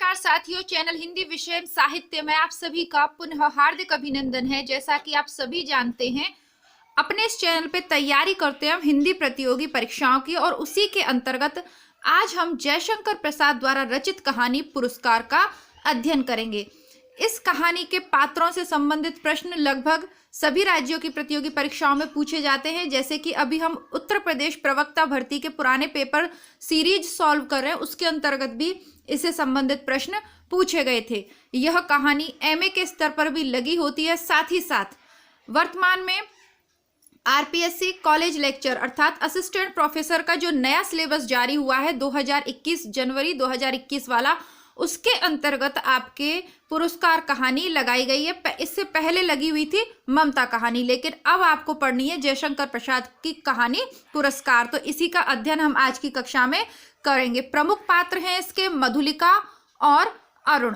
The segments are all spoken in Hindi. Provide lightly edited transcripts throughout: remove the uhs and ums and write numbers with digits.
नमस्कार साथियों, चैनल हिंदी विषय साहित्य में आप सभी का पुनः हार्दिक अभिनंदन है। जैसा कि आप सभी जानते हैं, अपने इस चैनल पे तैयारी करते हैं हम हिंदी प्रतियोगी परीक्षाओं की, और उसी के अंतर्गत आज हम जयशंकर प्रसाद द्वारा रचित कहानी पुरस्कार का अध्ययन करेंगे। इस कहानी के पात्रों से संबंधित प्रश्न लगभग सभी राज्यों की प्रतियोगी परीक्षाओं में पूछे जाते हैं। जैसे कि अभी हम उत्तर प्रदेश प्रवक्ता भर्ती के पुराने पेपर सीरीज सॉल्व कर रहे हैं, उसके अंतर्गत भी इससे संबंधित प्रश्न पूछे गए थे। यह कहानी एमए के स्तर पर भी लगी होती है। साथ ही साथ वर्तमान में आरपीएससी कॉलेज लेक्चर अर्थात असिस्टेंट प्रोफेसर का जो नया सिलेबस जारी हुआ है 2021 जनवरी 2021 वाला, उसके अंतर्गत आपके पुरस्कार कहानी लगाई गई है। इससे पहले लगी हुई थी ममता कहानी, लेकिन अब आपको पढ़नी है जयशंकर प्रसाद की कहानी पुरस्कार। तो इसी का अध्ययन हम आज की कक्षा में करेंगे। प्रमुख पात्र हैं इसके मधुलिका और अरुण।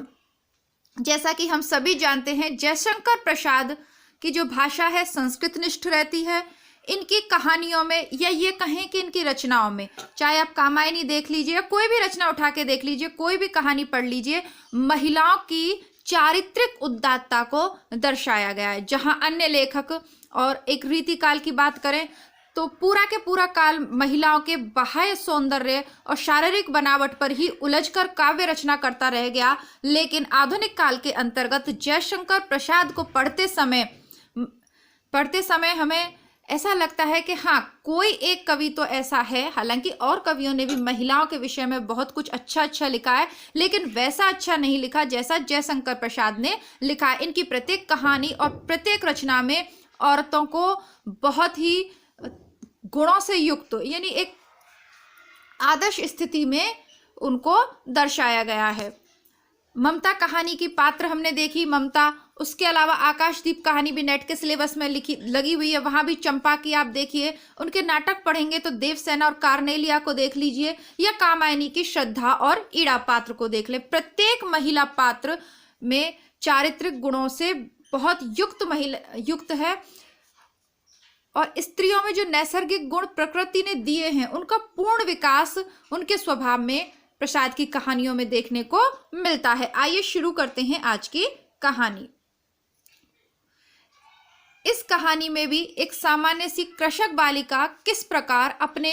जैसा कि हम सभी जानते हैं, जयशंकर प्रसाद की जो भाषा है संस्कृत निष्ठ रहती है। इनकी कहानियों में या ये कहें कि इनकी रचनाओं में, चाहे आप कामायनी देख लीजिए या कोई भी रचना उठा के देख लीजिए, कोई भी कहानी पढ़ लीजिए, महिलाओं की चारित्रिक उदात्तता को दर्शाया गया है। जहां अन्य लेखक और एक रीतिकाल की बात करें तो पूरा के पूरा काल महिलाओं के बाह्य सौंदर्य और शारीरिक बनावट पर ही उलझकर काव्य रचना करता रह गया, लेकिन आधुनिक काल के अंतर्गत जयशंकर प्रसाद को पढ़ते समय हमें ऐसा लगता है कि हाँ, कोई एक कवि तो ऐसा है, हालांकि और कवियों ने भी महिलाओं के विषय में बहुत कुछ अच्छा लिखा है, लेकिन वैसा अच्छा नहीं लिखा जैसा जयशंकर प्रसाद ने लिखा है। इनकी प्रत्येक कहानी और प्रत्येक रचना में औरतों को बहुत ही गुणों से युक्त, यानी एक आदर्श स्थिति में उनको दर्शाया गया है। ममता कहानी की पात्र हमने देखी, ममता। उसके अलावा आकाशदीप कहानी भी नेट के सिलेबस में लगी हुई है, वहां भी चंपा की आप देखिए। उनके नाटक पढ़ेंगे तो देवसेना और कार्नेलिया को देख लीजिए, या कामायनी की श्रद्धा और ईड़ा पात्र को देख ले। प्रत्येक महिला पात्र में चारित्रिक गुणों से बहुत युक्त है, और स्त्रियों में जो नैसर्गिक गुण प्रकृति ने दिए हैं उनका पूर्ण विकास उनके स्वभाव में प्रसाद की कहानियों में देखने को मिलता है। आइए शुरू करते हैं आज की कहानी। इस कहानी में भी एक सामान्य सी कृषक बालिका किस प्रकार अपने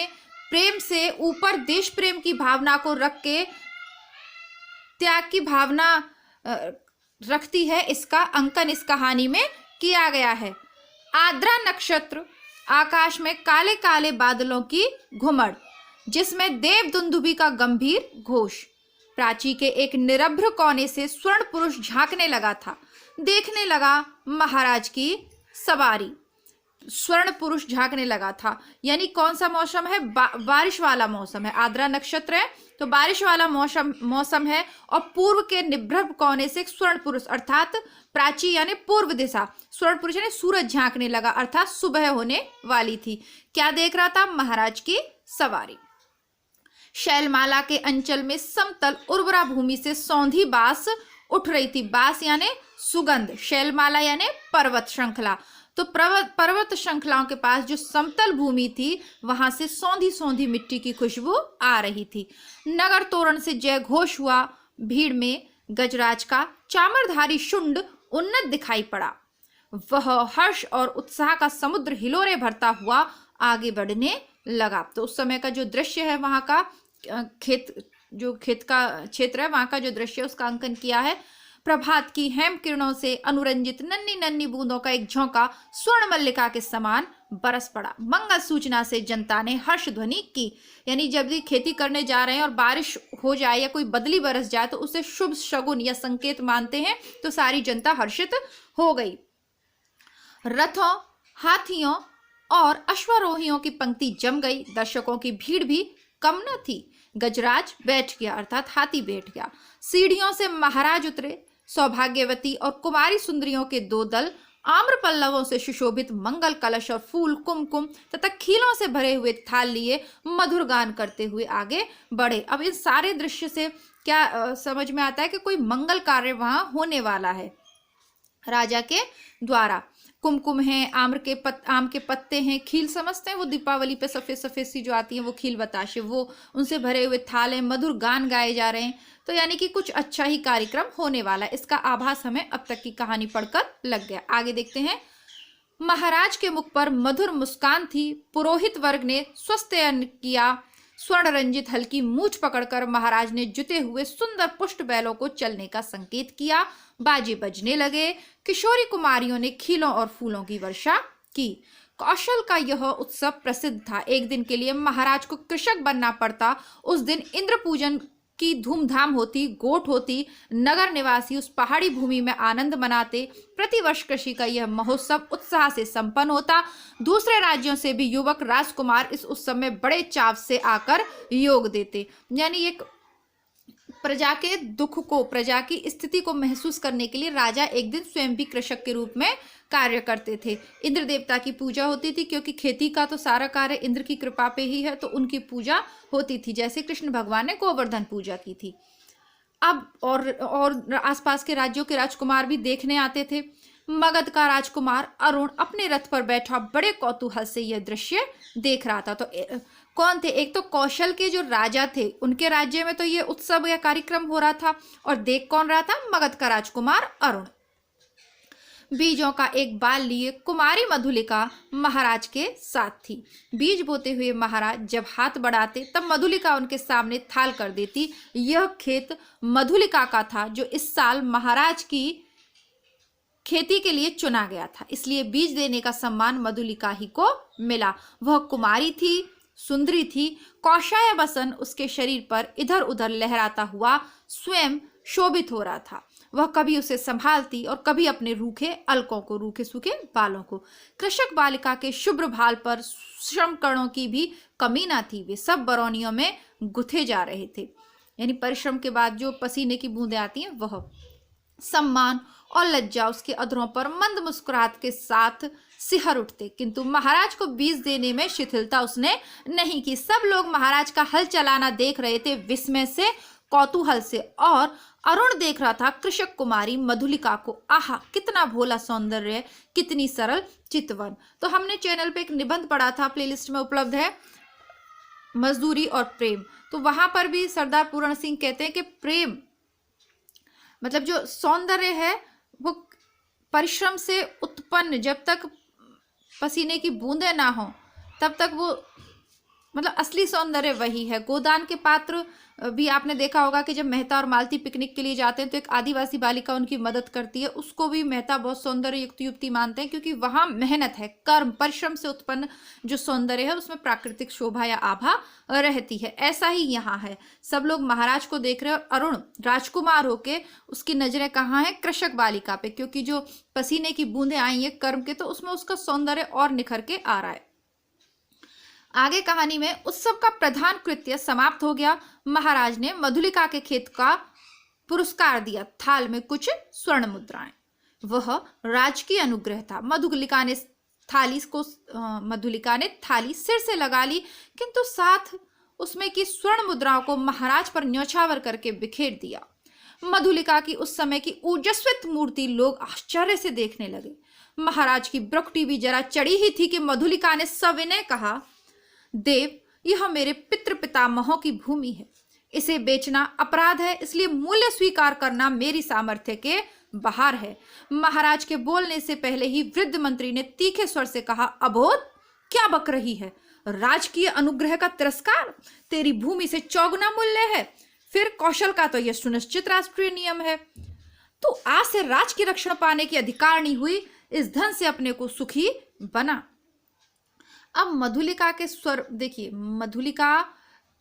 प्रेम से ऊपर देश प्रेम की भावना को रख के त्याग की भावना रखती है, इसका अंकन इस कहानी में किया गया है। आद्रा नक्षत्र, आकाश में काले काले बादलों की घुमड़, जिसमें देव दुंदुभी का गंभीर घोष। प्राची के एक निरभ्र कोने से स्वर्ण पुरुष झांकने लगा था। देखने लगा महाराज की सवारी। स्वर्ण पुरुष झांकने लगा था, यानी कौन सा मौसम है? बारिश वाला मौसम है। आद्रा नक्षत्र है तो बारिश वाला मौसम है, और पूर्व के निभ्रभ कोने से स्वर्ण पुरुष अर्थात प्राची यानी पूर्व दिशा, स्वर्ण पुरुष यानी सूरज झांकने लगा, अर्थात सुबह होने वाली थी। क्या देख रहा था? महाराज की सवारी। शैलमाला के अंचल में समतल उर्वरा भूमि से सौंधी बास उठ रही थी। बास यानी सुगंध, शैलमाला यानी पर्वत श्रृंखला। तो पर्वत श्रृंखलाओं के पास जो समतल भूमि थी, वहां से सौंधी सौंधी मिट्टी की खुशबू आ रही थी। नगर तोरण से जय घोष हुआ। भीड़ में गजराज का चामरधारी शुंड उन्नत दिखाई पड़ा। वह हर्ष और उत्साह का समुद्र हिलोरे भरता हुआ आगे बढ़ने लगा। तो उस समय का जो दृश्य है, वहां का खेत का क्षेत्र है, वहां का जो दृश्य है उसका अंकन किया है। प्रभात की हेम किरणों से अनुरंजित नन्ही नन्ही बूंदों का एक झोंका स्वर्ण मल्लिका के समान बरस पड़ा। मंगल सूचना से जनता ने हर्ष ध्वनि की, यानी जब भी खेती करने जा रहे हैं और बारिश हो जाए या कोई बदली बरस जाए तो उसे शुभ शगुन या संकेत मानते हैं, तो सारी जनता हर्षित हो गई। रथों, हाथियों और अश्वारोहियों की पंक्ति जम गई। दर्शकों की भीड़ भी कम न थी। गजराज बैठ गया अर्थात हाथी बैठ गया। सीढ़ियों से महाराज उतरे। सौभाग्यवती और कुमारी सुंदरियों के दो दल आम्र पल्लवों से सुशोभित मंगल कलश और फूल, कुमकुम तथा खीलों से भरे हुए थाल लिए मधुर गान करते हुए आगे बढ़े। अब इस सारे दृश्य से क्या समझ में आता है कि कोई मंगल कार्य वहां होने वाला है राजा के द्वारा। कुमकुम है, आम के पत्ते हैं, खील समझते हैं वो दीपावली पे सफेद सफेद सी जो आती है वो खील बताशे, वो उनसे भरे हुए थाल हैं, मधुर गान गाए जा रहे हैं। तो यानी कि कुछ अच्छा ही कार्यक्रम होने वाला है, इसका आभास हमें अब तक की कहानी पढ़कर लग गया। आगे देखते हैं। महाराज के मुख पर मधुर मुस्कान थी। पुरोहित वर्ग ने स्वस्त्ययन किया। स्वर्ण रंजित हल्की मूछ पकड़कर महाराज ने जुते हुए सुंदर पुष्ट बैलों को चलने का संकेत किया। बाजे बजने लगे। किशोरी कुमारियों ने खीलों और फूलों की वर्षा की। कौशल का यह उत्सव प्रसिद्ध था। एक दिन के लिए महाराज को कृषक बनना पड़ता। उस दिन इंद्र पूजन की धूमधाम होती, गोठ होती। नगर निवासी उस पहाड़ी भूमि में आनंद मनाते। प्रतिवर्ष कृषि का यह महोत्सव उत्साह से संपन्न होता। दूसरे राज्यों से भी युवक राजकुमार इस उत्सव में बड़े चाव से आकर योग देते। यानी एक प्रजा के दुख को, प्रजा की स्थिति को महसूस करने के लिए राजा एक दिन स्वयं भी कृषक के रूप में कार्य करते थे। इंद्र देवता की पूजा होती थी, क्योंकि खेती का तो सारा कार्य इंद्र की कृपा पे ही है, तो उनकी पूजा होती थी, जैसे कृष्ण भगवान ने गोवर्धन पूजा की थी। अब और आसपास के राज्यों के राजकुमार भी देखने आते थे। मगध का राजकुमार अरुण अपने रथ पर बैठा बड़े कौतूहल से यह दृश्य देख रहा था। तो कौन थे? एक तो कौशल के जो राजा थे, उनके राज्य में तो ये उत्सव या कार्यक्रम हो रहा था, और देख कौन रहा था? मगध का राजकुमार अरुण। बीजों का एक बाल लिए कुमारी मधुलिका महाराज के साथ थी। बीज बोते हुए महाराज जब हाथ बढ़ाते तब मधुलिका उनके सामने थाल कर देती। यह खेत मधुलिका का था, जो इस साल महाराज की खेती के लिए चुना गया था, इसलिए बीज देने का सम्मान मधुलिका ही को मिला। वह कुमारी थी, सुंदरी थी। कौशाया बसन उसके शरीर पर इधर उधर लहराता हुआ स्वयं शोभित हो रहा था। वह कभी उसे संभालती और कभी अपने रूखे अलकों को, रूखे सूखे बालों को। कृषक बालिका के शुभ्र भाल पर श्रम कणों की भी कमी ना थी। वे सब बरौनियों में गुथे जा रहे थे, यानी परिश्रम के बाद जो पसीने की बूंदें आती हैं वह। सम्मान और लज्जा उसके अधरों पर मंद मुस्कुराहट के साथ सिहर उठते, किंतु महाराज को बीज देने में शिथिलता उसने नहीं की। सब लोग महाराज का हल चलाना देख रहे थे, विस्मय से, कौतूहल से। और अरुण देख रहा था कृषक कुमारी मधुलिका को। आहा, कितना भोला सौंदर्य, कितनी सरल चितवन। तो हमने चैनल पे एक निबंध पढ़ा था, प्लेलिस्ट में उपलब्ध है, मजदूरी और प्रेम। तो वहां पर भी सरदार पूर्ण सिंह कहते हैं कि प्रेम मतलब जो सौंदर्य है वो परिश्रम से उत्पन्न, जब तक पसीने की बूंदें ना हो तब तक वो मतलब असली सौंदर्य वही है। गोदान के पात्र भी आपने देखा होगा कि जब मेहता और मालती पिकनिक के लिए जाते हैं तो एक आदिवासी बालिका उनकी मदद करती है, उसको भी मेहता बहुत सौंदर्य युक्त युक्ति मानते हैं, क्योंकि वहां मेहनत है, कर्म, परिश्रम से उत्पन्न जो सौंदर्य है उसमें प्राकृतिक शोभा या आभा रहती है। ऐसा ही यहाँ है, सब लोग महाराज को देख रहे हैं और अरुण राजकुमार होके उसकी नजरें कहाँ है? कृषक बालिका पे, क्योंकि जो पसीने की बूंदें आई है कर्म के, तो उसमें उसका सौंदर्य और निखर के आ रहा है। आगे कहानी में उत्सव का प्रधान कृत्य समाप्त हो गया। महाराज ने मधुलिका के खेत का पुरस्कार दिया, थाल में कुछ स्वर्ण मुद्राएं। वह राजकीय अनुग्रह था। मधुलिका ने थाली सिर से लगा ली, किंतु साथ उसमें की स्वर्ण मुद्राओं को महाराज पर न्यौछावर करके बिखेर दिया। मधुलिका की उस समय की ओजस्वित मूर्ति लोग आश्चर्य से देखने लगे। महाराज की ब्रुकटी भी जरा चढ़ी ही थी कि मधुलिका ने सविनय कहा, देव, यह मेरे पितृ पितामहों की भूमि है, इसे बेचना अपराध है, इसलिए मूल्य स्वीकार करना मेरी सामर्थ्य के बाहर है। महाराज के बोलने से पहले ही वृद्ध मंत्री ने तीखे स्वर से कहा, अबोध, क्या बक रही है? राजकीय अनुग्रह का तिरस्कार? तेरी भूमि से चौगुना मूल्य है। फिर कौशल का तो यह सुनिश्चित राष्ट्रीय नियम है। तू आज से राज की रक्षण पाने की अधिकारिणी हुई, इस धन से अपने को सुखी बना। अब मधुलिका के स्वर देखिए, मधुलिका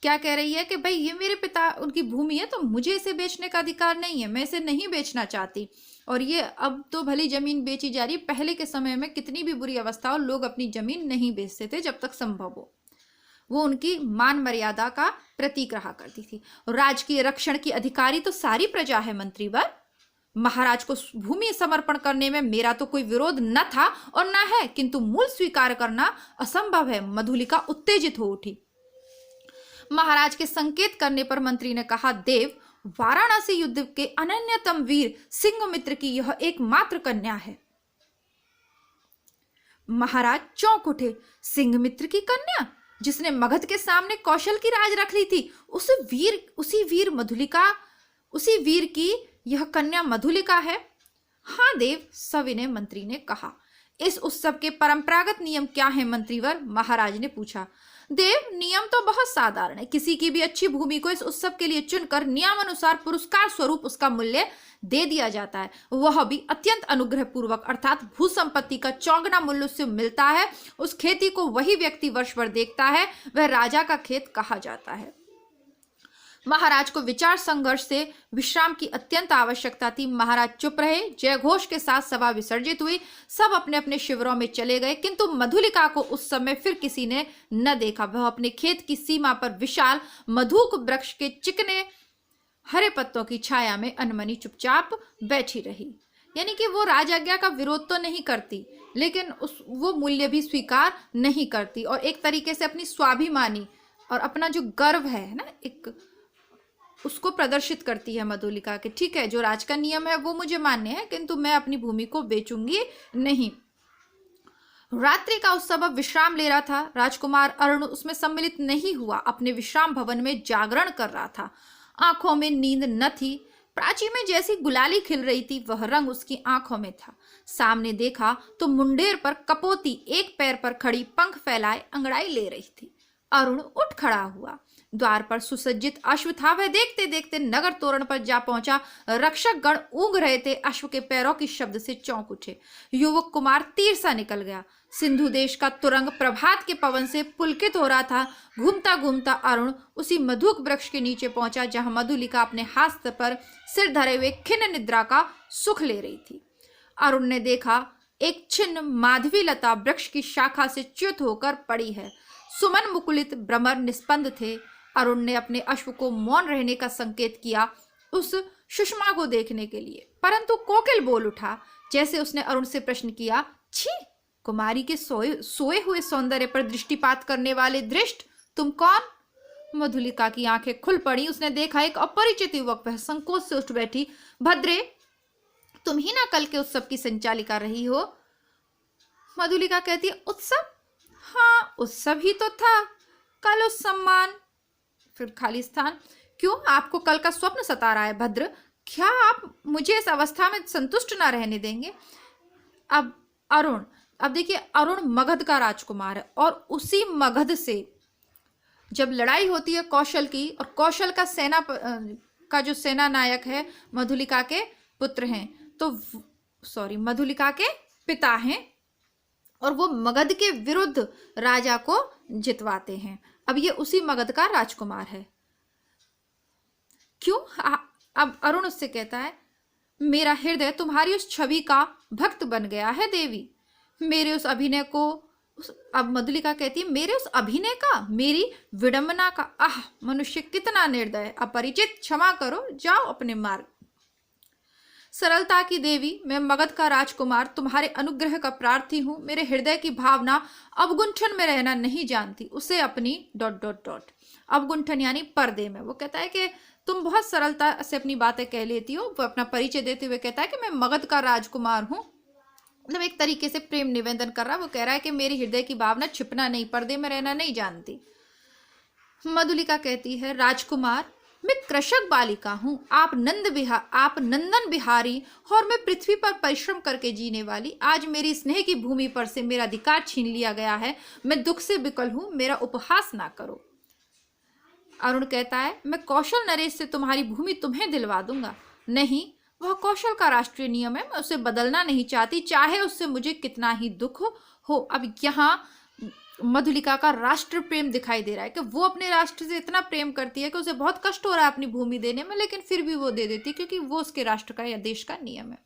क्या कह रही है कि भाई ये मेरे पिता उनकी भूमि है, तो मुझे इसे बेचने का अधिकार नहीं है, मैं इसे नहीं बेचना चाहती। और ये अब तो भली जमीन बेची जा रही, पहले के समय में कितनी भी बुरी अवस्था हो लोग अपनी जमीन नहीं बेचते थे जब तक संभव हो। वो उनकी मान मर्यादा का प्रतीक रहा करती थी। राजकीय रक्षण की अधिकारी तो सारी प्रजा है मंत्रीवर। महाराज को भूमि समर्पण करने में मेरा तो कोई विरोध न था और न है, किंतु मूल स्वीकार करना असंभव है। मधुलिका उत्तेजित हो उठी। महाराज के संकेत करने पर मंत्री ने कहा, देव, वाराणसी युद्ध के अनन्यतम वीर सिंहमित्र की यह एकमात्र कन्या है। महाराज चौंक उठे। सिंहमित्र की कन्या, जिसने मगध के सामने कौशल की राज रख ली थी, उसी वीर की यह कन्या मधुलिका है। हाँ देव, सविनय मंत्री ने कहा। इस उत्सव के परंपरागत नियम क्या हैं मंत्रीवर? महाराज ने पूछा। देव, नियम तो बहुत साधारण है। किसी की भी अच्छी भूमि को इस उत्सव के लिए चुनकर नियमानुसार पुरस्कार स्वरूप उसका मूल्य दे दिया जाता है, वह भी अत्यंत अनुग्रह पूर्वक, अर्थात भू संपत्ति का चौगुना मूल्य उससे मिलता है। उस खेती को वही व्यक्ति वर्ष भर देखता है, वह राजा का खेत कहा जाता है। महाराज को विचार संघर्ष से विश्राम की अत्यंत आवश्यकता थी। महाराज चुप रहे। जय घोष के साथ सभा विसर्जित हुई। सब अपने अपने शिविरों में चले गए, किंतु मधुलिका को उस समय फिर किसी ने न देखा। वह अपने खेत की सीमा पर विशाल मधुक वृक्ष के चिकने हरे पत्तों की छाया में अनमनी चुपचाप बैठी रही। यानी कि वो राजाज्ञा का विरोध तो नहीं करती, लेकिन वो मूल्य भी स्वीकार नहीं करती, और एक तरीके से अपनी स्वाभिमानी और अपना जो गर्व है ना, एक उसको प्रदर्शित करती है मधुलिका के। ठीक है, जो राज का नियम है वो मुझे मान्य है, किंतु मैं अपनी भूमि को बेचूंगी नहीं। रात्रि का उत्सव अब विश्राम ले रहा था। राजकुमार अरुण उसमें सम्मिलित नहीं हुआ, अपने विश्राम भवन में जागरण कर रहा था। आंखों में नींद न थी। प्राची में जैसी गुलाली खिल रही थी, वह रंग उसकी आंखों में था। सामने देखा तो मुंडेर पर कपोती एक पैर पर खड़ी, पंख फैलाए अंगड़ाई ले रही थी। अरुण उठ खड़ा हुआ। द्वार पर सुसज्जित अश्व था। वह देखते देखते नगर तोरण पर जा पहुंचा। रक्षक गण ऊँघ रहे थे। अश्व के पैरों की शब्द से चौंक उठे। युवक कुमार तीर सा निकल गया। सिंधु देश का तुरंग प्रभात के पवन से पुलकित हो रहा था। घूमता घूमता अरुण उसी मधुक वृक्ष के नीचे पहुंचा, जहां मधुलिका अपने हाथ पर सिर धरे हुए खिन्न निद्रा का सुख ले रही थी। अरुण ने देखा, एक छिन्न माधवी लता वृक्ष की शाखा से च्युत होकर पड़ी है। सुमन मुकुलित भ्रमर निस्पंद थे। अरुण ने अपने अश्व को मौन रहने का संकेत किया उस सुषमा को देखने के लिए, परंतु कोकिल बोल उठा। जैसे उसने अरुण से प्रश्न किया, छी, कुमारी के सोए हुए सौंदर्य पर दृष्टिपात करने वाले दृष्ट, तुम कौन? मधुलिका की आंखें खुल पड़ी। उसने देखा एक अपरिचित युवक। वह संकोच से उठ बैठी। भद्रे, तुम ही ना कल के उत्सव की संचालिका रही हो? मधुलिका कहती है, उत्सव? हाँ, उत्सव ही तो था। कल उस सम्मान, फिर खाली स्थान। क्यों, आपको कल का स्वप्न सता रहा है भद्र? क्या आप मुझे इस अवस्था में संतुष्ट ना रहने देंगे? अब देखिए, अरुण मगध का राजकुमार है, और उसी मगध से जब लड़ाई होती है कौशल की, और कौशल का जो सेना नायक है मधुलिका के पुत्र हैं, तो मधुलिका के पिता हैं, और वो मगध के विरुद्ध राजा को जितवाते हैं। अब ये उसी मगध का राजकुमार है। क्यों? अब अरुण उससे कहता है, मेरा हृदय तुम्हारी उस छवि का भक्त बन गया है देवी। मेरे उस अभिनय को अब मधुलिका कहती है, मेरे उस अभिनय का, मेरी विडंबना का, आह, मनुष्य कितना निर्दय, अपरिचित, क्षमा करो, जाओ अपने मार्ग। सरलता की देवी, मैं मगध का राजकुमार तुम्हारे अनुग्रह का प्रार्थी हूं। मेरे हृदय की भावना अवगुंठन में रहना नहीं जानती, उसे अपनी ... अवगुंठन यानी पर्दे में। वो कहता है कि तुम बहुत सरलता से अपनी बातें कह लेती हो। वो अपना परिचय देते हुए कहता है कि मैं मगध का राजकुमार हूं। मतलब एक तरीके से प्रेम निवेदन कर रहा है। वो कह रहा है कि मेरी हृदय की भावना छिपना नहीं, पर्दे में रहना नहीं जानती। मधुलिका कहती है, राजकुमार, मैं कृषक बालिका हूं। आप नंदन बिहारी, और मैं पृथ्वी पर परिश्रम करके जीने वाली। आज मेरी स्नेह की भूमि पर से मेरा अधिकार छीन लिया गया है। मैं दुख से विकल हूं, मेरा उपहास ना करो। अरुण कहता है, मैं कौशल नरेश से तुम्हारी भूमि तुम्हें दिलवा दूंगा। नहीं, वह कौशल का राष्ट्रीय नियम है, मैं उसे बदलना नहीं चाहती, चाहे उससे मुझे कितना ही दुख हो। अब यहाँ मधुलिका का राष्ट्र प्रेम दिखाई दे रहा है कि वो अपने राष्ट्र से इतना प्रेम करती है कि उसे बहुत कष्ट हो रहा है अपनी भूमि देने में, लेकिन फिर भी वो दे देती है, क्योंकि वो उसके राष्ट्र का या देश का नियम है।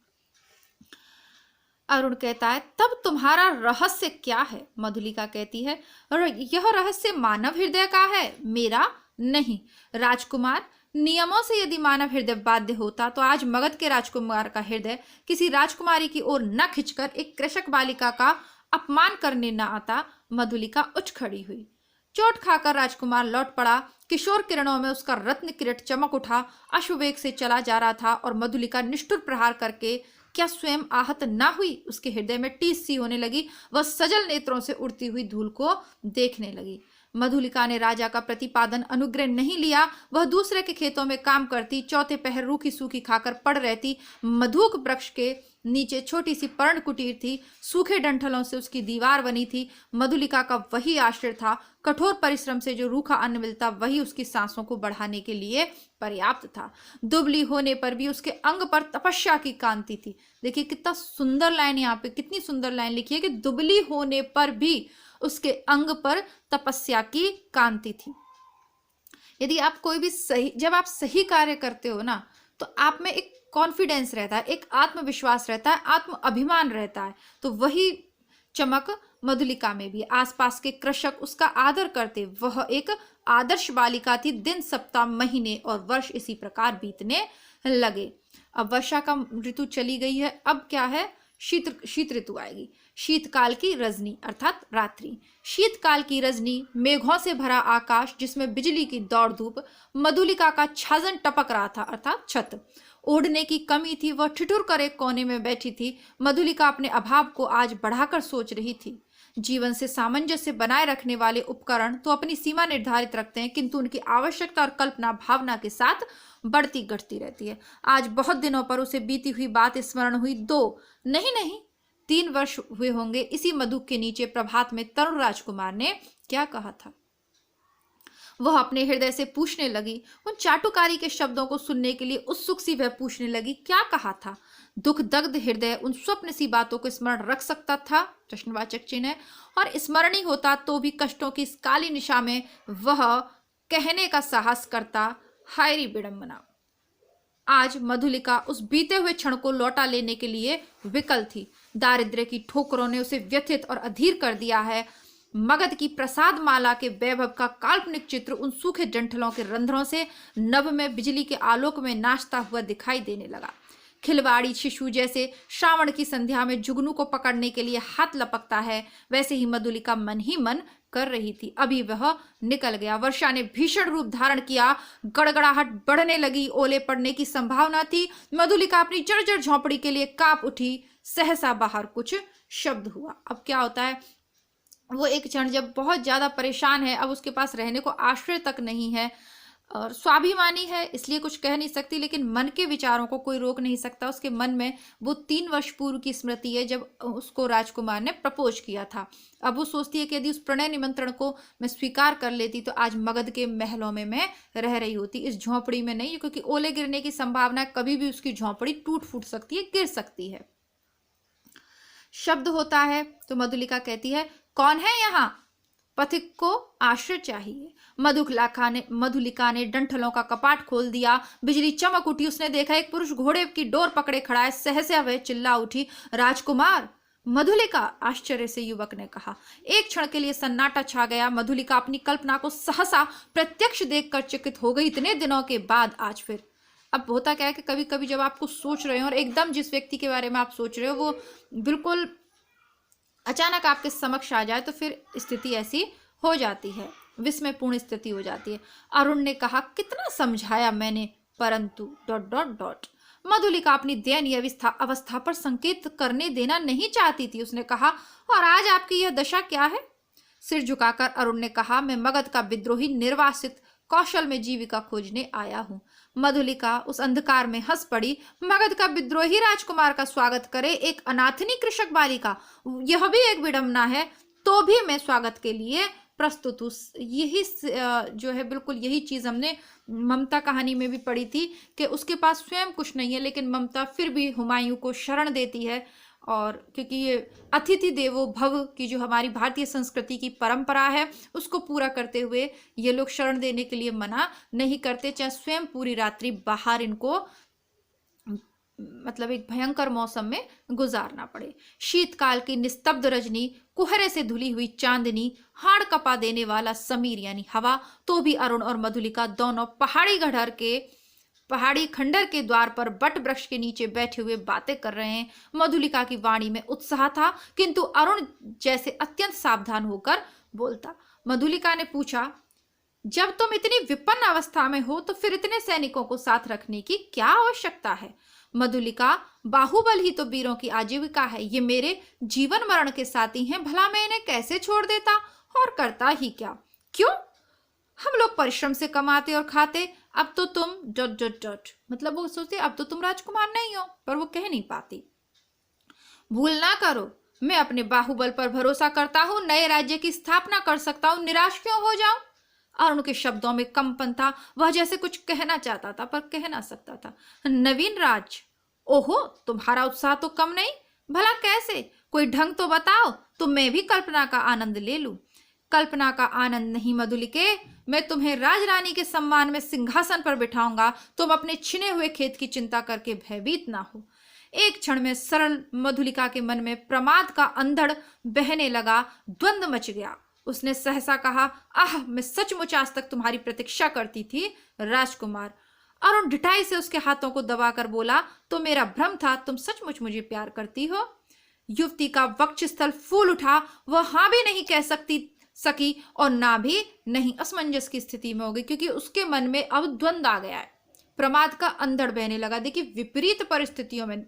अरुण कहता है, तब तुम्हारा रहस्य क्या है? मधुलिका कहती है, यह रहस्य मानव हृदय का है, मेरा नहीं। राजकुमार, नियमों से यदि मानव हृदय बाध्य होता तो आज मगध के राजकुमार का हृदय किसी राजकुमारी की ओर न खिंचकर एक कृषक बालिका का अपमान करने न आता। मधुलिका उठ खड़ी हुई। चोट खाकर राजकुमार लौट पड़ा। किशोर किरणों में उसका रत्न किरीट चमक उठा। अश्ववेग से चला जा रहा था, और मधुलिका निष्ठुर प्रहार करके क्या स्वयं आहत ना हुई? उसके हृदय में टीस सी होने लगी। वह सजल नेत्रों से उड़ती हुई धूल को देखने लगी। मधुलिका ने राजा का प्रतिपादन अनुग्रह नहीं लिया। वह दूसरे के खेतों में काम करती, चौथे पहर रूखी सूखी खाकर पड़ रहती। मधुक वृक्ष के नीचे छोटी सी पर्ण कुटीर थी। सूखे डंठलों से उसकी दीवार बनी थी। मधुलिका का वही आश्रय था। कठोर परिश्रम से जो रूखा अन्न मिलता वही उसकी सांसों को बढ़ाने के लिए पर्याप्त था। दुबली होने पर भी उसके अंग पर तपस्या की कांति थी। देखिए कितना सुंदर लाइन, यहाँ पे कितनी सुंदर लाइन लिखी है कि दुबली होने पर भी उसके अंग पर तपस्या की कांति थी। यदि आप कोई भी जब आप सही कार्य करते हो ना, तो आप में एक कॉन्फिडेंस रहता है, एक आत्मविश्वास रहता है, आत्म अभिमान रहता है। तो वही चमक मधुलिका में भी। आसपास के कृषक उसका आदर करते। वह एक आदर्श बालिका थी। दिन, सप्ताह, महीने और वर्ष इसी प्रकार बीतने लगे। अब वर्षा का ऋतु चली गई है। अब क्या है? शीत ऋतु आएगी। शीतकाल की रजनी अर्थात रात्रि। शीतकाल की रजनी, मेघों से भरा आकाश जिसमें बिजली की दौड़ धूप, मधुलिका का छाजन टपक रहा था अर्थात छत। ओढ़ने की कमी थी। वह ठिठुर कर एक कोने में बैठी थी। मधुलिका अपने अभाव को आज बढ़ाकर सोच रही थी। जीवन से सामंजस्य बनाए रखने वाले उपकरण तो अपनी सीमा निर्धारित रखते हैं, किंतु उनकी आवश्यकता और कल्पना भावना के साथ बढ़ती घटती रहती है। आज बहुत दिनों पर उसे बीती हुई बात स्मरण हुई। 2 नहीं 3 वर्ष हुए होंगे इसी मधुक के नीचे प्रभात में तरुण राजकुमार ने क्या कहा था। वह अपने हृदय से पूछने लगी। उन चाटुकारी के शब्दों को सुनने के लिए उत्सुक सी वह पूछने लगी, क्या कहा था? दुख दग्ध हृदय उन स्वप्न सी बातों को स्मरण रख सकता था? प्रश्नवाचक चिन्ह है। और स्मरणीय होता तो भी कष्टों की इस काली निशा में वह कहने का साहस करता, हायरी विडंबना। आज मधुलिका उस बीते हुए क्षण को लौटा लेने के लिए विकल थी। दारिद्र्य की ठोकरों ने उसे व्यथित और अधीर कर दिया है। मगध की प्रसाद माला के वैभव का काल्पनिक चित्र उन सूखे डंठलों के रंध्रों से नभ में बिजली के आलोक में नाचता हुआ दिखाई देने लगा। खिलवाड़ी शिशु जैसे श्रावण की संध्या में जुगनू को पकड़ने के लिए हाथ लपकता है, वैसे ही मधुलिका मन ही मन कर रही थी। अभी वह निकल गया। वर्षा ने भीषण रूप धारण किया। गड़गड़ाहट बढ़ने लगी। ओले पड़ने की संभावना थी। मधुलिका अपनी जर्जर झोंपड़ी के लिए कांप उठी। सहसा बाहर कुछ शब्द हुआ। अब क्या होता है, वो एक क्षण जब बहुत ज्यादा परेशान है, अब उसके पास रहने को आश्रय तक नहीं है और स्वाभिमानी है, इसलिए कुछ कह नहीं सकती, लेकिन मन के विचारों को कोई रोक नहीं सकता। उसके मन में वो 3 वर्ष पूर्व की स्मृति है जब उसको राजकुमार ने प्रपोज किया था। अब वो सोचती है कि यदि उस प्रणय निमंत्रण को मैं स्वीकार कर लेती तो आज मगध के महलों में मैं रह रही होती, इस झोंपड़ी में नहीं, क्योंकि ओले गिरने की संभावना है, कभी भी उसकी झोंपड़ी टूट फूट सकती है, गिर सकती है। शब्द होता है तो मधुलिका कहती है, कौन है यहाँ? पथिक को आश्रय चाहिए। मधुलिका ने डंठलों का कपाट खोल दिया। बिजली चमक उठी। उसने देखा एक पुरुष घोड़े की डोर पकड़े खड़ा है। सहसा वह चिल्ला उठी, राजकुमार! मधुलिका! आश्चर्य से युवक ने कहा। एक क्षण के लिए सन्नाटा छा गया। मधुलिका अपनी कल्पना को सहसा प्रत्यक्ष देखकर चकित हो गई। इतने दिनों के बाद आज फिर। अब होता क्या है कि कभी कभी जब आप कुछ सोच रहे हो और एकदम जिस व्यक्ति के बारे में आप सोच रहे हो वो बिल्कुल अचानक आपके समक्ष आ जाए तो फिर स्थिति ऐसी हो जाती है, विस्मयपूर्ण स्थिति हो जाती है। अरुण ने कहा, कितना समझाया मैंने, परंतु ... मधुलिका अपनी दयनीय अवस्था पर संकेत करने देना नहीं चाहती थी। उसने कहा, और आज आपकी यह दशा क्या है? सिर झुकाकर अरुण ने कहा, मैं मगध का विद्रोही निर्वासित कौशल में जीविका खोजने आया हूँ। मधुलिका उस अंधकार में हंस पड़ी। मगध का विद्रोही राजकुमार का स्वागत करे एक अनाथनी कृषक बालिका, यह भी एक विडंबना है, तो भी मैं स्वागत के लिए प्रस्तुत हूँ। यही जो है बिल्कुल यही चीज हमने ममता कहानी में भी पढ़ी थी कि उसके पास स्वयं कुछ नहीं है, लेकिन ममता फिर भी हुमायूं को शरण देती है। और क्योंकि ये अतिथि देवो भव की जो हमारी भारतीय संस्कृति की परंपरा है उसको पूरा करते हुए ये लोग शरण देने के लिए मना नहीं करते, चाहे स्वयं पूरी रात्रि बाहर इनको मतलब एक भयंकर मौसम में गुजारना पड़े। शीतकाल की निस्तब्ध रजनी, कुहरे से धुली हुई चांदनी, हाड़ कपा देने वाला समीर यानी हवा, तो भी अरुण और मधुलिका दोनों पहाड़ी खंडर के द्वार पर बट वृक्ष के नीचे बैठे हुए बातें कर रहे हैं। मधुलिका की वाणी में उत्साह था, किंतु अरुण जैसे अत्यंत सावधान होकर बोलता। मधुलिका ने पूछा, जब तुम इतनी विपन्न अवस्था में हो तो फिर इतने सैनिकों को साथ रखने की क्या आवश्यकता है? मधुलिका, बाहुबल ही तो वीरों की आजीविका है। ये मेरे जीवन मरण के साथी हैं, भला मैं इन्हें कैसे छोड़ देता? और करता ही क्या? क्यों? हम लोग परिश्रम से कमाते और खाते। अब तो तुम डॉट डॉट डॉट, मतलब वो सोचते अब तो तुम राजकुमार नहीं हो, पर वो कह नहीं पाती। भूल ना करो, मैं अपने बाहुबल पर भरोसा करता हूं, नए राज्य की स्थापना कर सकता हूं, निराश क्यों हो जाऊं? और उनके शब्दों में कंपन था। वह जैसे कुछ कहना चाहता था पर कह ना सकता था। नवीन राज, ओहो, तुम्हारा उत्साह तो कम नहीं। भला कैसे? कोई ढंग तो बताओ, तो मैं भी कल्पना का आनंद ले लूं। कल्पना का आनंद नहीं मधुलिके, मैं तुम्हें राजरानी के सम्मान में सिंहासन पर बिठाऊंगा। तुम अपने छिने हुए खेत की चिंता करके भयभीत ना हो। एक क्षण में सरल मधुलिका के मन में प्रमाद का अंधड़ बहने लगा, द्वंद्व मच गया। उसने सहसा कहा, आह, मैं सचमुच आज तक तुम्हारी प्रतीक्षा करती थी राजकुमार। अरुण ढिठाई से उसके हाथों को दबाकर बोला, तो मेरा भ्रम था, तुम सचमुच मुझे प्यार करती हो। युवती का वक्षस्थल फूल उठा। वह हाँ भी नहीं कह सकी और ना भी नहीं, असमंजस की स्थिति में हो गई, क्योंकि उसके मन में अब द्वंद्व आ गया है। प्रमाद का अंधड़ बहने लगा। देखिए, विपरीत परिस्थितियों में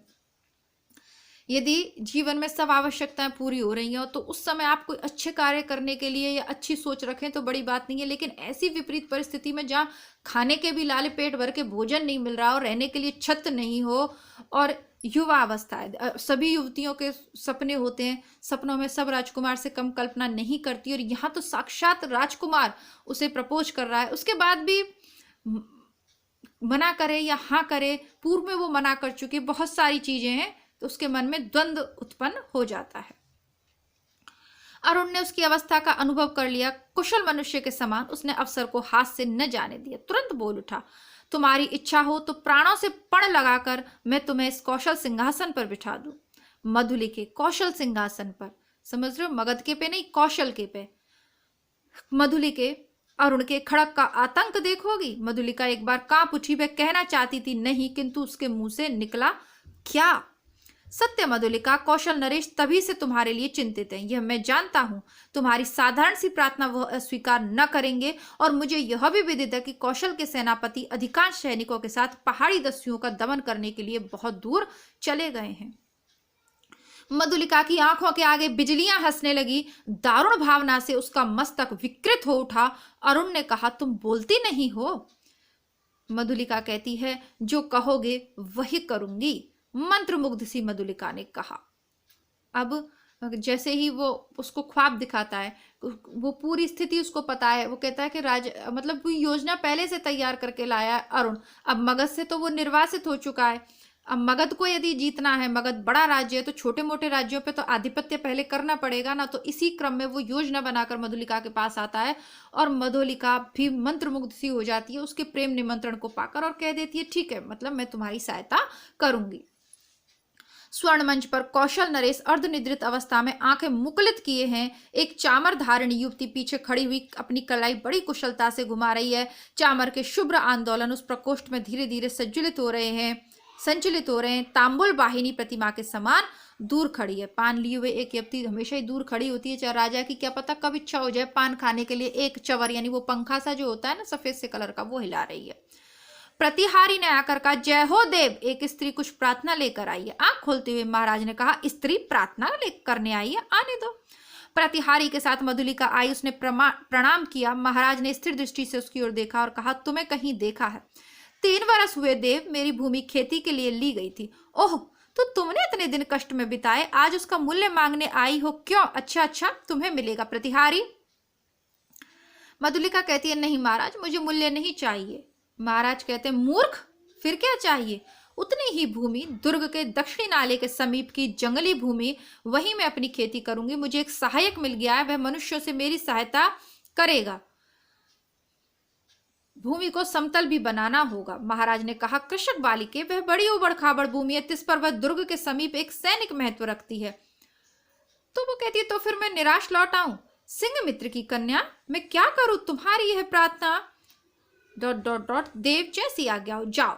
यदि जीवन में सब आवश्यकताएं पूरी हो रही हो तो उस समय आप कोई अच्छे कार्य करने के लिए या अच्छी सोच रखें तो बड़ी बात नहीं है, लेकिन ऐसी विपरीत परिस्थिति में जहाँ खाने के भी लाले पेट भर के भोजन नहीं मिल रहा हो, रहने के लिए छत नहीं हो, और युवा अवस्था है, सभी युवतियों के सपने होते हैं, सपनों में सब राजकुमार से कम कल्पना नहीं करती, और यहाँ तो साक्षात राजकुमार उसे प्रपोज कर रहा है, उसके बाद भी मना करे या हाँ करे, पूर्व में वो मना कर चुकी, बहुत सारी चीजें हैं, तो उसके मन में द्वंद्व उत्पन्न हो जाता है। अरुण ने उसकी अवस्था का अनुभव कर लिया। कुशल मनुष्य के समान उसने अवसर को हाथ से न जाने दिया। तुरंत बोल उठा, तुम्हारी इच्छा हो तो प्राणों से पण लगाकर मैं तुम्हें इस कौशल सिंहासन पर बिठा दूं। मधुलिके, कौशल सिंहासन पर, समझ रहे हो, मगध के पे नहीं, कौशल के पे। मधुलिके, अरुण के खड़क का आतंक देखोगी? मधुलिका एक बार कांप उठी। वह कहना चाहती थी नहीं, किंतु उसके मुंह से निकला क्या? सत्य मधुलिका, कौशल नरेश तभी से तुम्हारे लिए चिंतित हैं, यह मैं जानता हूं। तुम्हारी साधारण सी प्रार्थना वह अस्वीकार न करेंगे, और मुझे यह भी विदित है कि कौशल के सेनापति अधिकांश सैनिकों के साथ पहाड़ी दस्युओं का दमन करने के लिए बहुत दूर चले गए हैं। मधुलिका की आंखों के आगे बिजलियां हंसने लगी। दारुण भावना से उसका मस्तक विकृत हो उठा। अरुण ने कहा, तुम बोलती नहीं हो? मधुलिका कहती है, जो कहोगे वही करूंगी। मंत्रमुग्ध सी मधुलिका ने कहा। अब जैसे ही वो उसको ख्वाब दिखाता है, वो पूरी स्थिति उसको पता है, वो कहता है कि मतलब वो योजना पहले से तैयार करके लाया है अरुण। अब मगध से तो वो निर्वासित हो चुका है। अब मगध को यदि जीतना है, मगध बड़ा राज्य है, तो छोटे मोटे राज्यों पे तो आधिपत्य पहले करना पड़ेगा ना। तो इसी क्रम में वो योजना बनाकर मधुलिका के पास आता है, और मधुलिका भी मंत्रमुग्ध सी हो जाती है उसके प्रेम निमंत्रण को पाकर, और कह देती है, ठीक है, मतलब मैं तुम्हारी सहायता करूंगी। स्वर्ण मंच पर कौशल नरेश अर्धनिद्रित अवस्था में आंखें मुकुलित किए हैं। एक चामर धारिणी युवती पीछे खड़ी हुई अपनी कलाई बड़ी कुशलता से घुमा रही है। चामर के शुभ्र आंदोलन उस प्रकोष्ठ में धीरे धीरे संचलित हो रहे हैं। तांबुल वाहिनी प्रतिमा के समान दूर खड़ी है। पान लिए हुए एक युवती हमेशा ही दूर खड़ी होती है, चाहे राजा की क्या पता कब इच्छा हो जाए पान खाने के लिए। एक चवर यानी वो पंखा सा जो होता है ना सफेद से कलर का, वो हिला रही है। प्रतिहारी ने आकर कहा, जय हो देव, एक स्त्री कुछ प्रार्थना लेकर आई है। आंख खोलते हुए महाराज ने कहा, स्त्री प्रार्थना करने आई है, आने दो। प्रतिहारी के साथ मधुलिका आई। उसने प्रणाम किया। महाराज ने स्थिर दृष्टि से उसकी ओर देखा और कहा, तुम्हें कहीं देखा है? 3 वर्ष हुए देव, मेरी भूमि खेती के लिए ली गई थी। ओह, तो तुमने इतने दिन कष्ट में बिताए, आज उसका मूल्य मांगने आई हो? क्यों? अच्छा, तुम्हें मिलेगा। प्रतिहारी, मधुलिका कहती है, नहीं महाराज, मुझे मूल्य नहीं चाहिए। महाराज कहते हैं, मूर्ख, फिर क्या चाहिए? उतनी ही भूमि दुर्ग के दक्षिणी नाले के समीप की जंगली भूमि, वहीं मैं अपनी खेती करूंगी। मुझे एक सहायक मिल गया है, वह मनुष्यों से मेरी सहायता करेगा। भूमि को समतल भी बनाना होगा। महाराज ने कहा, कृषक बालिके, वह बड़ी उबड़ खाबड़ भूमि है, तिस पर वह दुर्ग के समीप एक सैनिक महत्व रखती है। तो वो कहती है, तो फिर मैं निराश लौट आऊं? सिंह मित्र की कन्या, मैं क्या करूं? तुम्हारी यह प्रार्थना देव जैसी आज्ञा हो, जाओ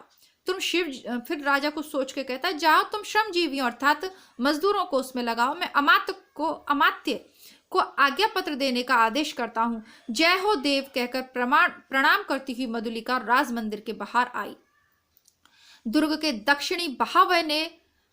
तुम शिव। फिर राजा को सोच के कहता है, जाओ तुम श्रमजीवियों अर्थात मजदूरों को उसमें लगाओ। मैं अमात्य को आज्ञा पत्र देने का आदेश करता हूँ। जय हो देव कहकर प्रणाम करती हुई मधुलिका राज मंदिर के बाहर आई। दुर्ग के दक्षिणी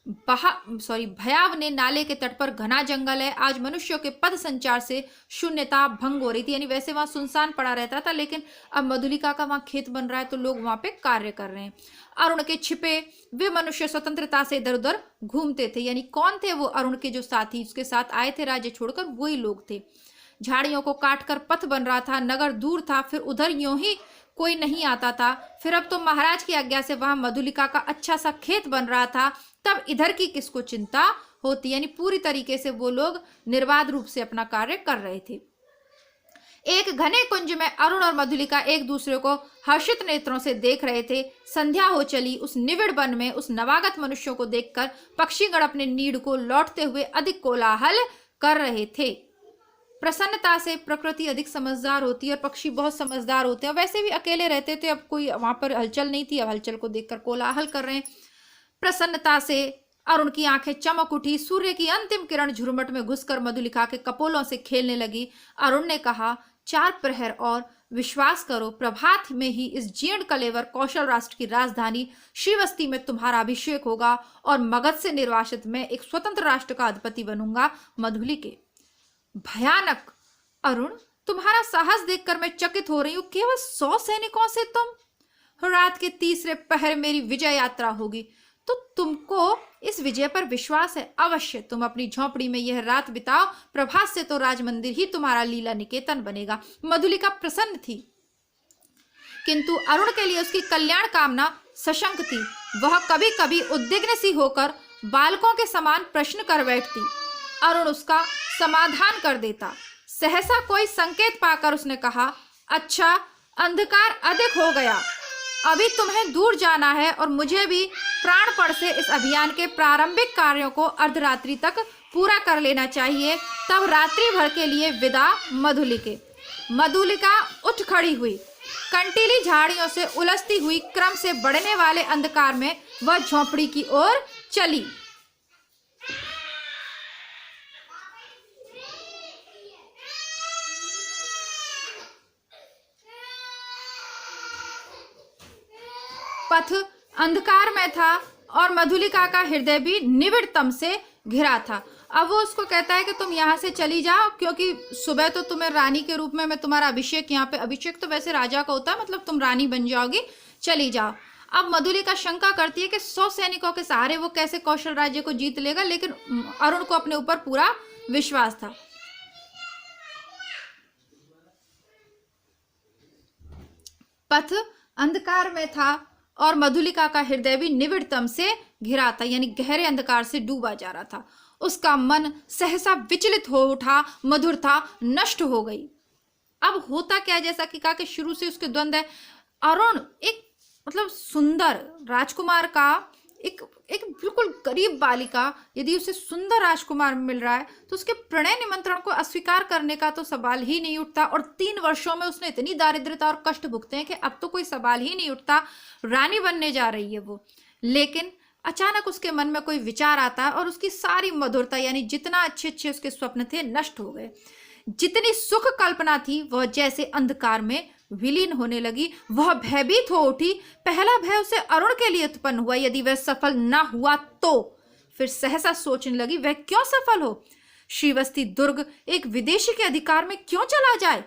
भयावने नाले के तट पर घना जंगल है। आज मनुष्यों के पद संचार से शून्यता भंग हो रही थी, यानी वैसे वहां सुनसान पड़ा रहता था, लेकिन अब मधुलिका का वहां खेत बन रहा है तो लोग वहां पे कार्य कर रहे हैं। अरुण के छिपे वे मनुष्य स्वतंत्रता से इधर उधर घूमते थे। यानी कौन थे वो? अरुण के जो साथी उसके साथ आए थे राज्य छोड़कर, वही लोग थे। झाड़ियों को काटकर पथ बन रहा था। नगर दूर था, फिर उधर यूं ही कोई नहीं आता था। फिर अब तो महाराज की आज्ञा से वहां मधुलिका का अच्छा सा खेत बन रहा था, तब इधर की किसको चिंता होती? यानी पूरी तरीके से वो लोग निर्बाध रूप से अपना कार्य कर रहे थे। एक घने कुंज में अरुण और मधुलिका एक दूसरे को हर्षित नेत्रों से देख रहे थे। संध्या हो चली। उस निविड़ वन में उस नवागत मनुष्यों को देखकर पक्षीगण अपने नीड़ को लौटते हुए अधिक कोलाहल कर रहे थे। प्रसन्नता से प्रकृति अधिक समझदार होती है और पक्षी बहुत समझदार होते हैं। वैसे भी अकेले रहते थे, अब कोई वहां पर हलचल नहीं थी, अब हलचल को देखकर कोलाहल कर रहे हैं। प्रसन्नता से अरुण की आंखें चमक उठी। सूर्य की अंतिम किरण झुरमुट में घुसकर मधुलिका के कपोलों से खेलने लगी। अरुण ने कहा, 4 प्रहर और विश्वास करो, प्रभात में ही इस जीर्ण कलेवर कौशल राष्ट्र की राजधानी श्रीवस्ती में तुम्हारा अभिषेक होगा और मगध से निर्वासित मैं एक स्वतंत्र राष्ट्र का अधिपति बनूंगा। मधुलिके, भयानक। अरुण, तुम्हारा साहस देखकर मैं चकित हो रही हूं। केवल 100 सैनिकों से तुम? रात के तीसरे पहर मेरी विजय यात्रा होगी, तो तुमको इस विजय पर विश्वास है? अवश्य। तुम अपनी झोंपड़ी में यह रात बिताओ, प्रभात से तो राजमंदिर ही तुम्हारा लीला निकेतन बनेगा। मधुलिका प्रसन्न थी, किंतु अरुण के लिए उसकी कल्याण कामना सशंक थी। वह कभी कभी उद्विग्न सी होकर बालकों के समान प्रश्न कर बैठती। अरुण उसका समाधान कर देता। सहसा कोई संकेत पाकर उसने कहा, अच्छा, अंधकार अधिक हो गया, अभी तुम्हें दूर जाना है और मुझे भी प्राणपण से इस अभियान के प्रारंभिक कार्यों को अर्धरात्रि तक पूरा कर लेना चाहिए। तब रात्रि भर के लिए विदा। मधुलिके। मधुलिका उठ खड़ी हुई। कंटीली झाड़ियों से उलझती हुई क्रम से बढ़ने वाले अंधकार में वह झोंपड़ी की ओर चली। पथ अंधकार में था और मधुलिका का हृदय भी निविड़तम से घिरा था। अब वो उसको कहता है कि तुम यहाँ से चली जाओ, क्योंकि सुबह तो तुम्हें रानी के रूप में मैं तुम्हारा अभिषेक, यहाँ पे अभिषेक तो वैसे राजा का होता है, मतलब तुम रानी बन जाओगी, चली जाओ। अब मधुलिका शंका करती है कि 100 सैनिकों के सहारे वो कैसे कौशल राज्य को जीत लेगा, लेकिन अरुण को अपने ऊपर पूरा विश्वास था। पथ अंधकार में था और मधुलिका का हृदय भी निविड़तम से घिरा था, यानी गहरे अंधकार से डूबा जा रहा था। उसका मन सहसा विचलित हो उठा, मधुरता नष्ट हो गई। अब होता क्या, जैसा कि कहा कि शुरू से उसके द्वंद्व है। अरुण एक मतलब सुंदर राजकुमार का एक बिल्कुल गरीब बालिका, यदि उसे सुंदर राजकुमार मिल रहा है तो उसके प्रणय निमंत्रण को अस्वीकार करने का तो सवाल ही नहीं उठता। और 3 वर्षों में उसने इतनी दारिद्रता और कष्ट भुगते हैं कि अब तो कोई सवाल ही नहीं उठता, रानी बनने जा रही है वो। लेकिन अचानक उसके मन में कोई विचार आता है और उसकी सारी मधुरता, यानी जितना अच्छे अच्छे उसके स्वप्न थे, नष्ट हो गए। जितनी सुख कल्पना थी वह जैसे अंधकार में विलीन होने लगी। वह भयभीत हो उठी। पहला भय उसे अरुण के लिए उत्पन्न हुआ, यदि वह सफल ना हुआ तो। फिर सहसा सोचने लगी, वह क्यों सफल हो? श्रीवस्ती दुर्ग एक विदेशी के अधिकार में क्यों चला जाए?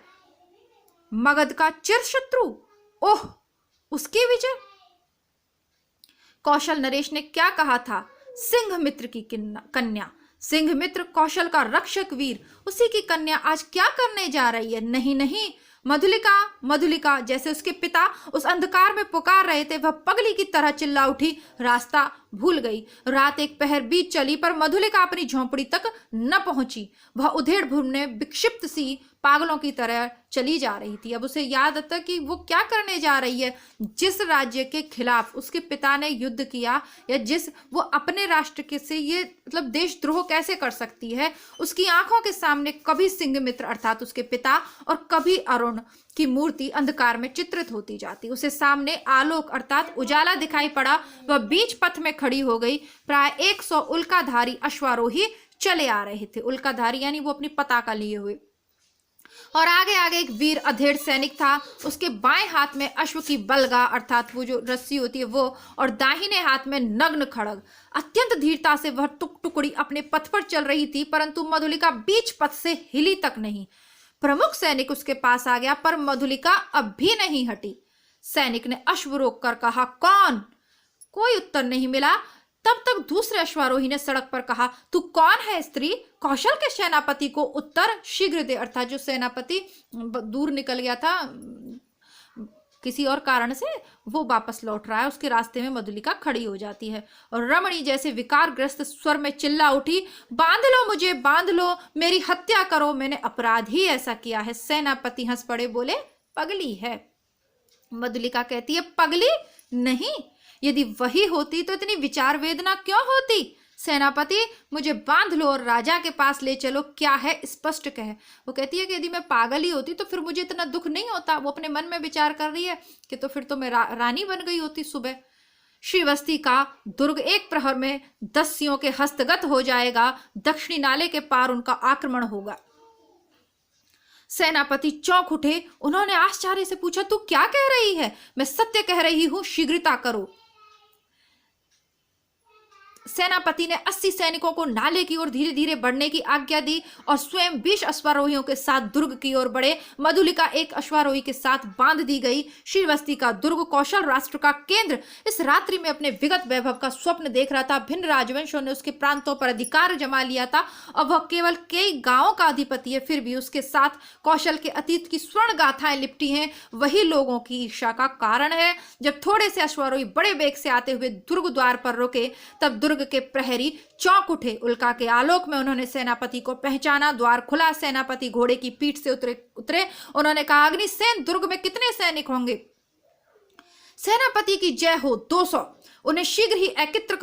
मगध का चिरशत्रु, ओह, उसकी विजय। कौशल नरेश ने क्या कहा था? सिंह मित्र की कन्या, सिंह मित्र कौशल का रक्षक वीर, उसी की कन्या आज क्या करने जा रही है? नहीं नहीं, मधुलिका, मधुलिका, जैसे उसके पिता उस अंधकार में पुकार रहे थे, वह पगली की तरह चिल्ला उठी। रास्ता भूल गई। रात एक पहर बीत चली पर मधुलिका अपनी झोंपड़ी तक न पहुंची। वह उधेड़ भूमने विक्षिप्त सी पागलों की तरह चली जा रही थी। अब उसे याद आता कि वो क्या करने जा रही है। जिस राज्य के खिलाफ उसके पिता ने युद्ध किया, या जिस वो अपने राष्ट्र के से ये मतलब देशद्रोह कैसे कर सकती है, उसकी आंखों के सामने कभी सिंह मित्र अर्थात उसके पिता और कभी अरुण की मूर्ति अंधकार में चित्रित होती जाती। उसे सामने आलोक अर्थात उजाला दिखाई पड़ा। वह बीच पथ में खड़ी हो गई। प्राय 100 उल्काधारी अश्वारोही चले आ रहे थे। उल्काधारी यानी वो अपनी पताका लिए हुए। और आगे आगे एक वीर अधेड़ सैनिक था, उसके बाएं हाथ में अश्व की बलगा अर्थात वो जो रस्सी होती है वो, और दाहिने हाथ में नग्न खड़ग। अत्यंत धीरता से वह टुकड़ी अपने पथ पर चल रही थी, परंतु मधुलिका बीच पथ से हिली तक नहीं। प्रमुख सैनिक उसके पास आ गया, पर मधुलिका अब भी नहीं हटी। सैनिक ने अश्व रोककर कहा, कौन? कोई उत्तर नहीं मिला। तब तक दूसरे अश्वारोही ने सड़क पर कहा, तू कौन है स्त्री? कौशल के सेनापति को उत्तर शीघ्र दे। अर्थात जो सेनापति दूर निकल गया था किसी और कारण से, वो वापस लौट रहा है। उसके रास्ते में मधुलिका खड़ी हो जाती है और रमणी जैसे विकारग्रस्त स्वर में चिल्ला उठी, बांध लो मुझे, बांध लो, मेरी हत्या करो, मैंने अपराध ही ऐसा किया है। सेनापति हंस पड़े, बोले, पगली है। मधुलिका कहती है, पगली नहीं, यदि वही होती तो इतनी विचार वेदना क्यों होती? सेनापति, मुझे बांध लो और राजा के पास ले चलो, क्या है स्पष्ट कह। वो कहती है कि यदि मैं पागल ही होती तो फिर मुझे इतना दुख नहीं होता। वो अपने मन में विचार कर रही है कि तो फिर तो मैं रानी बन गई होती सुबह। श्रीवस्ती का दुर्ग एक प्रहर में दस्युओं के हस्तगत हो जाएगा, दक्षिणी नाले के पार उनका आक्रमण होगा। सेनापति चौंक उठे। उन्होंने आश्चर्य से पूछा, तू क्या कह रही है? मैं सत्य कह रही हूं, शीघ्रता करो। सेनापति ने 80 सैनिकों को नाले की ओर धीरे धीरे बढ़ने की आज्ञा दी और स्वयं 20 अश्वारोहियों के साथ दुर्ग की ओर बढ़े। मधुलिका एक अश्वारोही के साथ बांध दी गई। श्रीवस्ती का दुर्ग कौशल राष्ट्र का केंद्र इस रात्रि में अपने विगत वैभव का स्वप्न देख रहा था। भिन्न राजवंशों ने उसके प्रांतों पर अधिकार जमा लिया था और वह केवल कई गांवों का अधिपति है, फिर भी उसके साथ कौशल के अतीत की स्वर्ण गाथाएं लिपटी हैं। वही लोगों की ईर्ष्या का कारण है। जब थोड़े से अश्वारोही बड़े वेग से आते हुए दुर्ग द्वार पर रुके, तब दुर्ग के प्रहरी चौंक उठे। उल्का के आलोक में उन्होंने सेनापति को पहचाना। द्वार खुला, सेनापति घोड़े की पीठ से उतरे। उन्होंने कहा, अग्निसेन, दुर्ग में कितने सैनिक होंगे? सेनापति की जय हो। 200। उन्हें शीघ्र ही एकत्र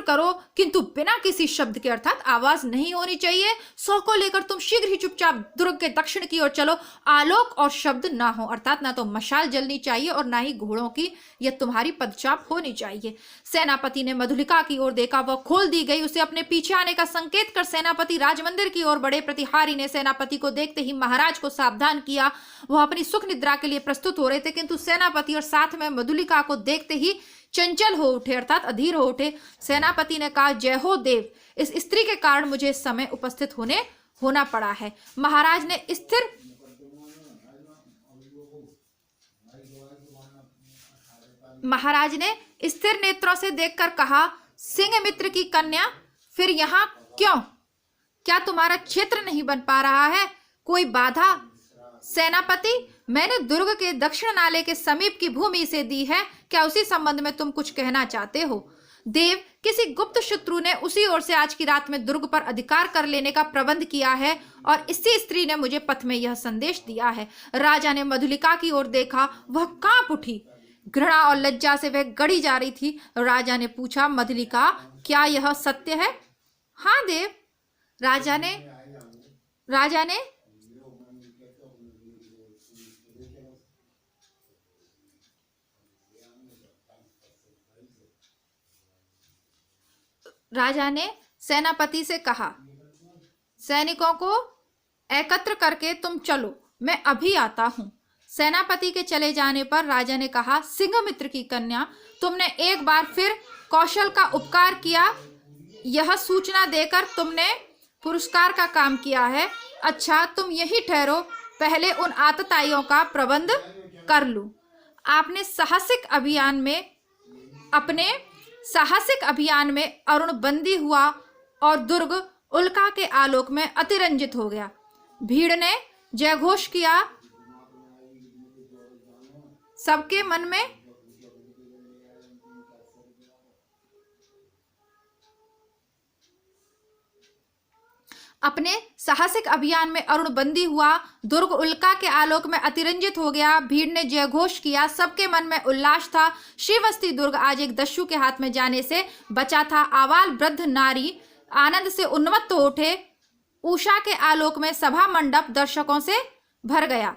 करो, किंतु बिना किसी शब्द के, अर्थात आवाज नहीं होनी चाहिए। 100 को लेकर तुम शीघ्र ही चुपचाप दुर्ग के दक्षिण की ओर चलो। आलोक और शब्द ना हो, अर्थात ना तो मशाल जलनी चाहिए और ना ही घोड़ों की या तुम्हारी पदचाप होनी चाहिए। सेनापति ने मधुलिका की ओर देखा, वह खोल दी गई। उसे अपने पीछे आने का संकेत कर सेनापति राजमंदिर की ओर बढ़े। प्रतिहारी ने सेनापति को देखते ही महाराज को सावधान किया। वह अपनी सुख निद्रा के लिए प्रस्तुत हो रहे थे, किंतु सेनापति और साथ में मधुलिका को देखते ही चंचल हो उठे, अर्थात अधीर हो उठे। सेनापति ने कहा, जय हो देव, इस स्त्री के कारण मुझे इस समय उपस्थित होना पड़ा है। महाराज ने स्थिर नेत्रों से देखकर कहा, सिंह मित्र की कन्या फिर यहाँ क्यों? क्या तुम्हारा क्षेत्र नहीं बन पा रहा है? कोई बाधा? सेनापति, मैंने दुर्ग के दक्षिण नाले के समीप की भूमि से दी है, क्या उसी संबंध में तुम कुछ कहना चाहते हो? देव, किसी गुप्त शत्रु ने उसी ओर से आज की रात में दुर्ग पर अधिकार कर लेने का प्रबंध किया है और इसी स्त्री ने मुझे पथ में यह संदेश दिया है। राजा ने मधुलिका की ओर देखा, वह कांप उठी। घृणा और लज्जा से वह गड़ी जा रही थी। राजा ने पूछा, मधुलिका, क्या यह सत्य है? हाँ देव। राजा ने सेनापति से कहा, सैनिकों को एकत्र करके तुम चलो, मैं अभी आता हूं। सेनापति के चले जाने पर राजा ने कहा, सिंहमित्र की कन्या, तुमने एक बार फिर कौशल का उपकार किया। यह सूचना देकर तुमने पुरस्कार का काम किया है। अच्छा, तुम यही ठहरो, पहले उन आतताइयों का प्रबंध कर लूं। अपने साहसिक अभियान में अरुण बंदी हुआ और दुर्ग उल्का के आलोक में अतिरंजित हो गया। भीड़ ने जयघोष किया। सबके मन में अपने साहसिक अभियान में अरुण बंदी हुआ, दुर्ग उल्का के आलोक में अतिरंजित हो गया। भीड़ ने जयघोष किया। सबके मन में उल्लास था। श्रीवस्ती दुर्ग आज एक दस्यु के हाथ में जाने से बचा था। आबाल वृद्ध नारी आनंद से उन्मत्त हो उठे। उषा के आलोक में सभा मंडप दर्शकों से भर गया।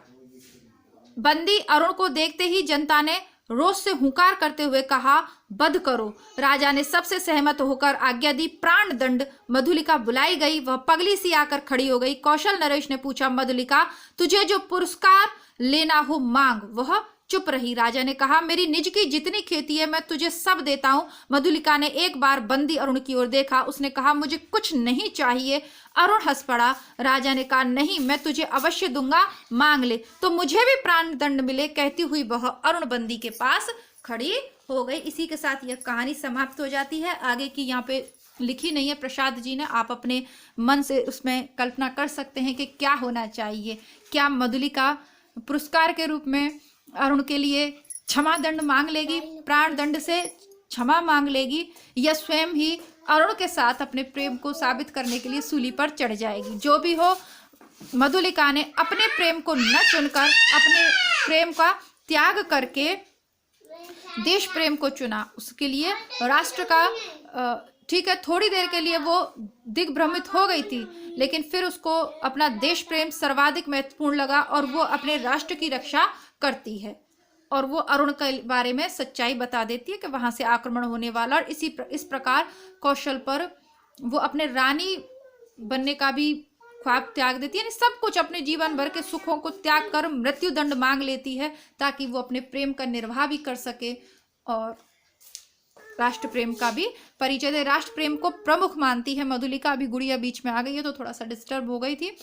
बंदी अरुण को देखते ही जनता ने रोष से हुंकार करते हुए कहा, वध करो। राजा ने सबसे सहमत होकर आज्ञा दी। प्राण दंड मधुलिका बुलाई गई। वह पगली सी आकर खड़ी हो गई। कौशल नरेश ने पूछा, मधुलिका तुझे जो पुरस्कार लेना हो मांग। वह चुप रही। राजा ने कहा, मेरी निज की जितनी खेती है मैं तुझे सब देता हूं। मधुलिका ने एक बार बंदी अरुण की ओर देखा। उसने कहा, मुझे कुछ नहीं चाहिए। अरुण हंस पड़ा। राजा ने कहा, नहीं मैं तुझे अवश्य दूंगा, मांग ले तो मुझे भी प्राण दंड मिले। कहती हुई वह अरुण बंदी के पास खड़ी हो गई। इसी के साथ यह कहानी समाप्त हो जाती है। आगे की यहाँ पे लिखी नहीं है प्रसाद जी ने, आप अपने मन से उसमें कल्पना कर सकते हैं कि क्या होना चाहिए। क्या मधुलिका पुरस्कार के रूप में अरुण के लिए क्षमा दंड मांग लेगी, प्राण दंड से क्षमा मांग लेगी, या स्वयं ही अरुण के साथ अपने प्रेम को साबित करने के लिए सूली पर चढ़ जाएगी। जो भी हो, मधुलिका ने अपने प्रेम को न चुनकर अपने प्रेम का त्याग करके देश प्रेम को चुना। उसके लिए राष्ट्र का ठीक है, थोड़ी देर के लिए वो दिग्भ्रमित हो गई थी, लेकिन फिर उसको अपना देश प्रेम सर्वाधिक महत्वपूर्ण लगा और वो अपने राष्ट्र की रक्षा करती है। और वो अरुण के बारे में सच्चाई बता देती है कि वहां से आक्रमण होने वाला, और इस प्रकार कौशल पर वो अपने रानी बनने का भी ख्वाब त्याग देती है। यानी सब कुछ अपने जीवन भर के सुखों को त्याग कर मृत्यु दंड मांग लेती है ताकि वो अपने प्रेम का निर्वाह भी कर सके और राष्ट्र प्रेम का भी परिचय दे। राष्ट्र प्रेम को प्रमुख मानती है मधुलिका। अभी गुड़िया बीच में आ गई है तो थोड़ा सा डिस्टर्ब हो गई थी।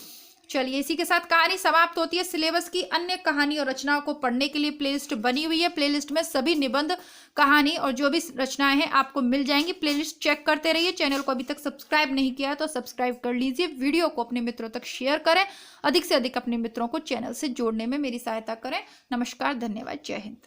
चलिए, इसी के साथ कहानी समाप्त होती है। सिलेबस की अन्य कहानी और रचनाओं को पढ़ने के लिए प्लेलिस्ट बनी हुई है। प्लेलिस्ट में सभी निबंध, कहानी और जो भी रचनाएं हैं आपको मिल जाएंगी। प्लेलिस्ट चेक करते रहिए। चैनल को अभी तक सब्सक्राइब नहीं किया है तो सब्सक्राइब कर लीजिए। वीडियो को अपने मित्रों तक शेयर करें। अधिक से अधिक अपने मित्रों को चैनल से जोड़ने में मेरी सहायता करें। नमस्कार, धन्यवाद, जय हिंद।